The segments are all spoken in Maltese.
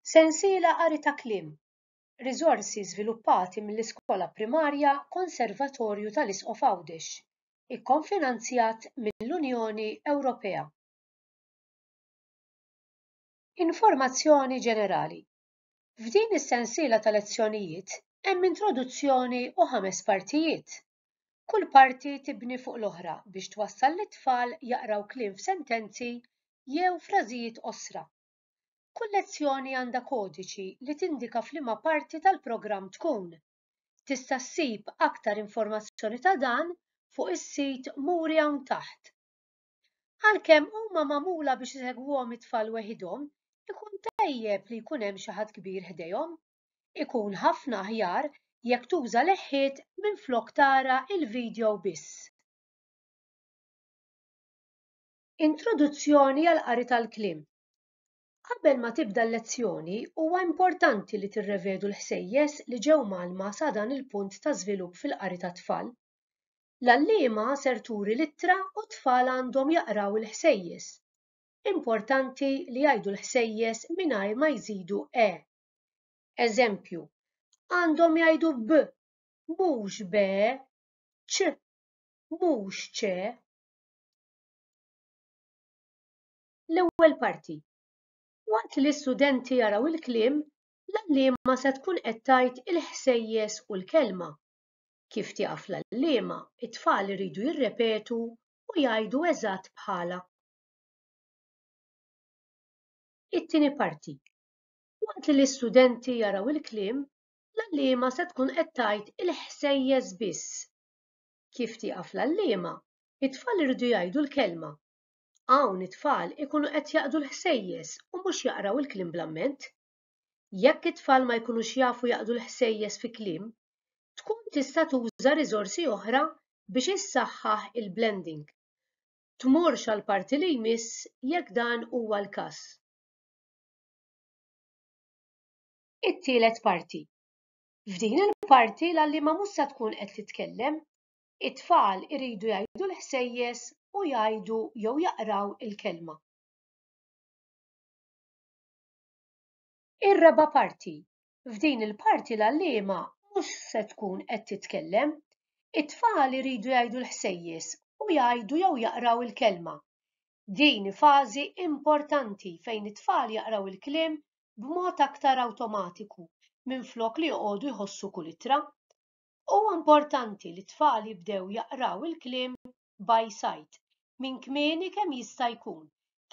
Sensiela qari ta' kliem. Riżorsi żviluppati mill-Iskola Primarja Konservatorju tal-Isqof Għawdex, ikkonfinanzjat mill-Unjoni Ewropea. Informazzjoni ġenerali. F'din is-sensiela ta' lezzjonijiet hemm introduzzjoni u 5 partijiet. Kull parti tibni fuq l-oħra biex twassal lit-tfal jaqraw kliem f'sentenzi jew frażijiet qosra. Kull lezzjoni għandha kodiċi li tindika f'liema parti tal-programm tkun. Tista' ssib aktar informazzjoni ta' dan fuq is-sit muri hawn taħt. Għalkemm huma magħmula biex isegwuhom it-tfal weħidhom, ikun tajjeb li jkun hemm xi ħadd kbir ħdejhom. Ikun ħafna aħjar jekk tuża leħħiet minflok tara il-video biss. Introduzzjoni għal qari tal-kliem. Qabel ma tibda l-lezzjoni huwa importanti li tirrevedu l-ħsejjes li ġew magħlma sa dan il-punt ta' żvilupp fil-qari tat-tfal. L-għalliema ser turi l-ittra u t-tfal għandhom jaqraw il-ħsejjes. Importanti li jgħidu l-ħsejjes mingħajr ma jżidu e. Eżempju, għandhom jgħidu b, mhux be, ċ, mhux ċe. L-ewwel parti. Waqt li l-istudenti jaraw il-kliem, l-għalliema se tkun qed tgħid il-ħsejjes u l-kelma. Kif tieqaf l-għalliema, it-tfal iridu jirrepetu u jgħidu eżatt bħalha. It-tieni parti. Waqt li l-istudenti jaraw il-kliem, l-għalliema se tkun qed tgħid il-ħsejjes biss. Kif tieqaf l-għalliema, it-tfal iridu jgħidu l-kelma. Hawn it-tfal ikunu qed jaqdu l-ħsejjes u mhux jaqraw il-kliem bl-amment. Jekk it-tfal ma jkunux jafu jaqdu l-ħsejjes fi kliem, tkun tista' tuża riżorsi oħra biex issaħħaħ il-blending. Tmurx għall parti li jmiss jekk dan huwa l-każ. It-tielet parti. F'din il-parti l-għalliema mhux se tkun qed titkellem, it-tfal iridu jgħidu l-ħsejjes u jgħidu jew jaqraw il-kelma. Ir-raba' parti. F'din il-parti l-għalliema mhux se tkun qed titkellem, it-tfal iridu jgħidu l-ħsejjes u jgħidu jew jaqraw il-kelma. Din fażi importanti fejn it-tfal jaqraw il-kliem b'mod aktar awtomatiku minflok li joqogħdu jħossu kull ittra. Huwa importanti li t-tfal jibdew jaqraw il-kliem by sight minn kmieni kemm jista' jkun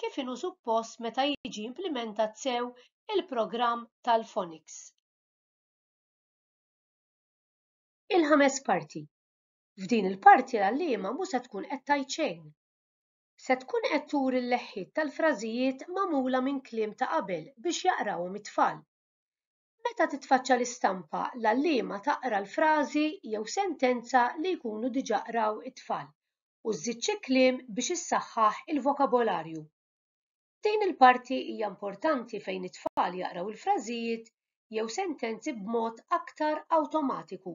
kif inhu suppost meta jiġi implementat sew il-programm tal-Phonics. Il-5 parti. F'din il-parti l-għalliema mhux se tkun qed tgħid xejn. Se tkun qed turi l-leħħiet tal-frażijiet magħmula minn kliem ta' qabel biex jaqrawhom it-tfal. Meta titfaċċa l-istampa, l-għalliema taqra l-frażi jew sentenza li jkunu diġà qraw it-tfal u żżid xi kliem biex issaħħaħ il-vokabolarju. Din il-parti hija importanti fejn it-tfal jaqraw il-frażijiet jew sentenzi b'mod aktar awtomatiku.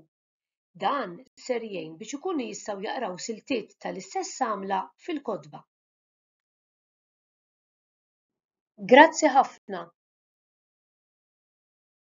Dan ser jgħin biex ikunu jistgħu jaqraw siltiet tal-istess għamla fil-kotba. Grazzi ħafna.